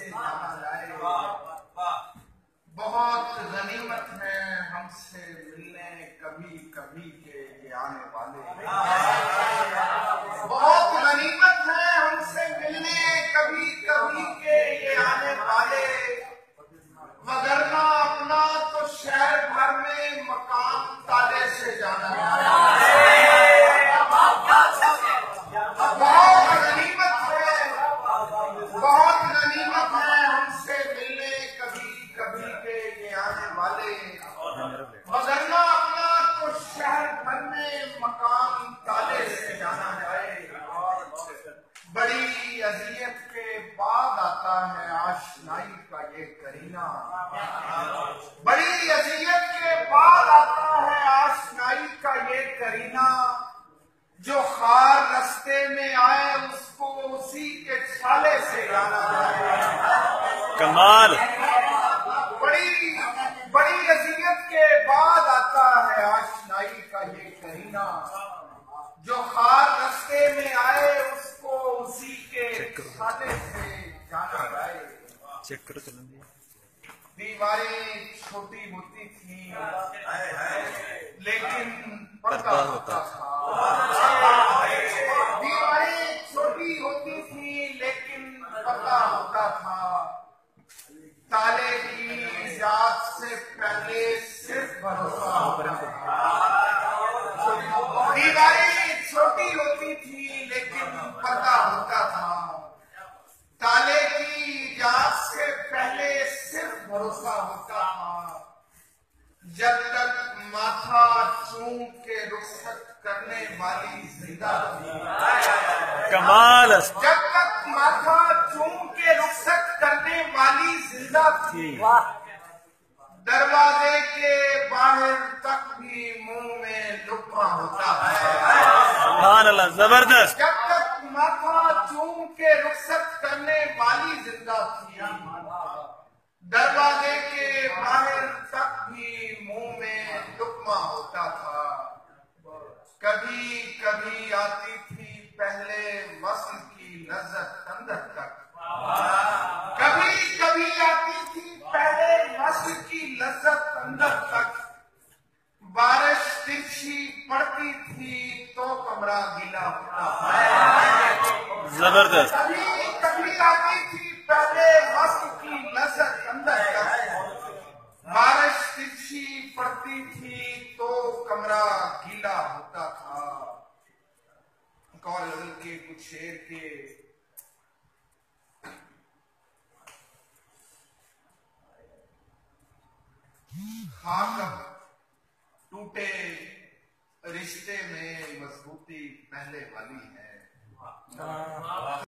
سے جانا جائے. بہت غنیمت ہے ہم سے ملنے کبھی کبھی کے یہ آنے والے. بہت غنیمت ہے ہم سے ملنے کبھی کبھی کے یہ آنے والے. وگرنہ اپنا تو شہر بھر میں مقام تالے سے جانا ہے. بہت غنیمت ہے ہم سے ملنے کبھی کبھی کے یہ آنے والے. وگرنہ اپنا تو شہر بھر میں مقام تالے سے جانا جائے. بڑی اذیت کے بعد آتا ہے آشنائی کا یہ کرینہ. بڑی اذیت کے بعد آتا ہے آشنائی کا یہ کرینہ. جو خار رستے میں آئے اس کو اسی کے چھالے سے جانا جائے. کمال. بڑی اذیت کے بعد آتا ہے آشنائی کا یہ کرینہ. جو خار رستے میں آئے اس کو اسی کے چھالے سے جانا جائے. چیک کرو چلیں. دیواریں چھوٹی ہوتی تھیں لیکن پردہ ہوتا تھا. دیواریں چھوٹی ہوتی تھیں لیکن پردہ ہوتا تھا. تالے کی ایجاد سے پہلے صرف بھروسہ ہوتا تھا. دیواریں چھوٹی ہوتی تھیں لیکن پردہ ہوتا تھا. تالے کی ایجاد سے پہلے صرف بھروسہ ہوتا تھا. جب تک ماتھا چوم کے رخصت کرنے والی زندہ تھی. کمال. جب تک ماتھا چوم کے رخصت کرنے والی زندہ تھی. دروازے کے باہر تک بھی منہ میں لقمہ ہوتا ہے. سبحان اللہ. زبردست. جب تک ماتھا چوم کے رخصت کرنے والی زندہ تھی. دروازے کے باہر تک بھی منہ میں لقمہ ہوتا تھا. کبھی کبھی آتی تھی پہلے وصل کی لذت اندر تک. کبھی کبھی آتی تھی پہلے وصل کی لذت اندر تک. بارش ترچھی پڑتی تھی تو کمرہ گیلا ہوتا ہے. زبردست. کبھی کبھی آتی تھی پہلے وصل کی لذت اندر تک. بارش ترچھی پڑتی تھی تو کمرہ گیلا ہوتا تھا. ایک اور کے کچھ شعر